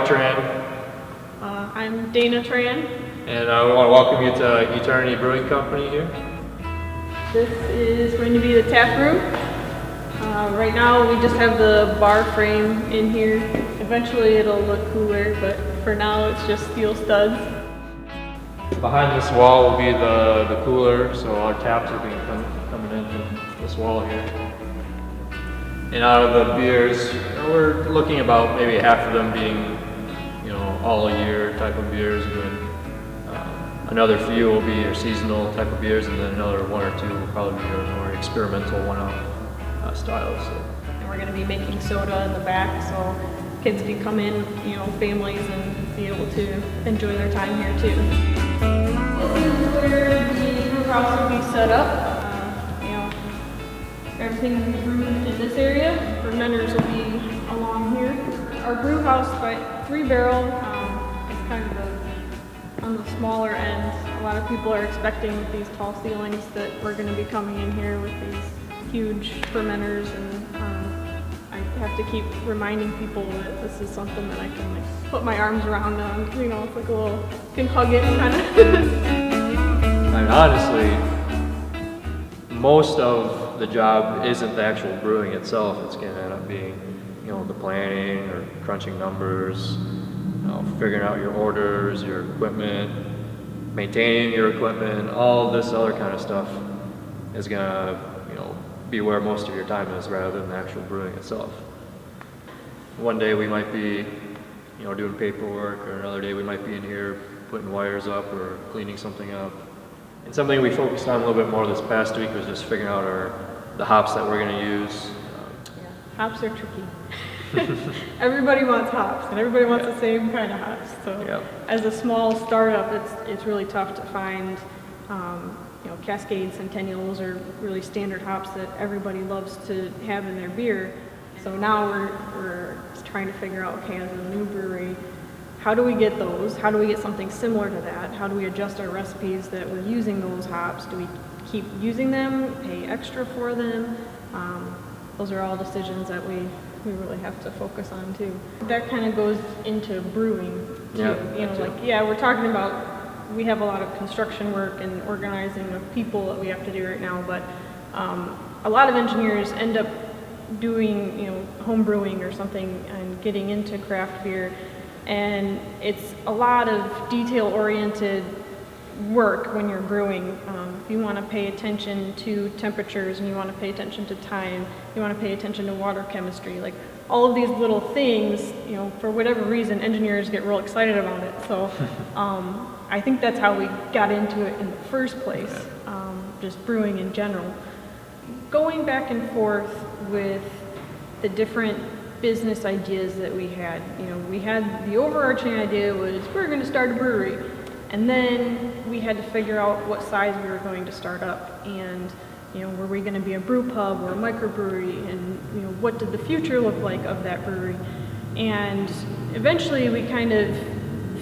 Tran. I'm Dayna Tran. And we want to welcome you to Eternity Brewing Company here. This is going to be the tap room. Right now we just have the bar frame in here. Eventually it'll look cooler, but for now it's just steel studs. Behind this wall will be the cooler, so our taps are being coming in from this wall here. And out of the beers, we're looking about maybe half of them being, all year type of beers, and then another few will be your seasonal type of beers, and then another one or two will probably be your more experimental one-off styles. So. And we're going to be making soda in the back, so kids can come in, families, and be able to enjoy their time here too. This is where the brew house will be set up. Everything will be brewed in this area. Fermenters will be along here. Our brew house, by 3-barrel, is kind of on the smaller end. A lot of people are expecting with these tall ceilings that we're going to be coming in here with these huge fermenters, and I have to keep reminding people that this is something that I can put my arms around. It's like a little, you can hug it kind of. And honestly, most of the job isn't the actual brewing itself. It's going to end up being, the planning or crunching numbers, figuring out your orders, your equipment, maintaining your equipment. All this other kind of stuff is going to, be where most of your time is rather than the actual brewing itself. One day we might be, doing paperwork, or another day we might be in here putting wires up or cleaning something up. And something we focused on a little bit more this past week was just figuring out the hops that we're going to use. Hops are tricky. Everybody wants hops, and everybody wants the same kind of hops. So as a small startup, it's really tough to find, Cascade, Centennials are really standard hops that everybody loves to have in their beer. So now we're trying to figure out, okay, as a new brewery, how do we get those? How do we get something similar to that? How do we adjust our recipes that we're using those hops? Do we keep using them, pay extra for them? Those are all decisions that we really have to focus on too. That kind of goes into brewing too. We're talking about, we have a lot of construction work and organizing of people that we have to do right now, but a lot of engineers end up doing, home brewing or something and getting into craft beer. And it's a lot of detail-oriented work when you're brewing. If you want to pay attention to temperatures, and you want to pay attention to time, you want to pay attention to water chemistry, like all of these little things, for whatever reason, engineers get real excited about it. So I think that's how we got into it in the first place, just brewing in general. Going back and forth with the different business ideas that we had. We had the overarching idea was we're going to start a brewery, and then we had to figure out what size we were going to start up, and were we going to be a brew pub or a microbrewery, and what did the future look like of that brewery. And eventually we kind of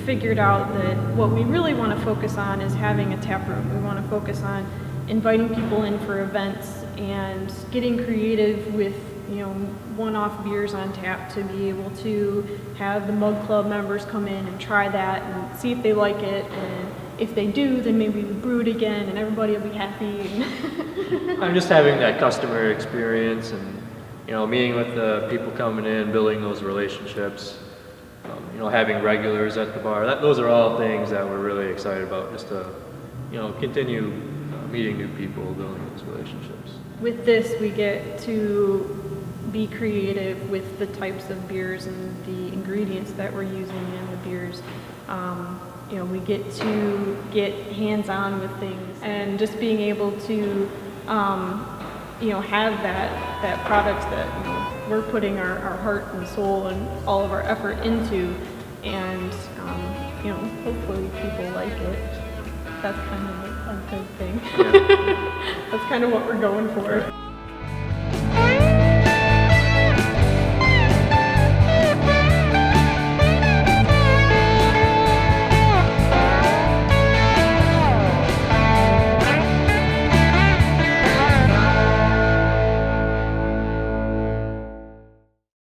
figured out that what we really want to focus on is having a tap room. We want to focus on inviting people in for events and getting creative with one-off beers on tap to be able to have the Mug Club members come in and try that and see if they like it, and if they do, then maybe we brew it again and everybody will be happy. I'm just having that customer experience and meeting with the people coming in, building those relationships, having regulars at the bar. Those are all things that we're really excited about, just to continue meeting new people, building those relationships. With this, we get to be creative with the types of beers and the ingredients that we're using in the beers. We get to get hands-on with things, and just being able to, have that product that we're putting our heart and soul and all of our effort into, and hopefully people like it. That's kind of a good thing. That's kind of what we're going for.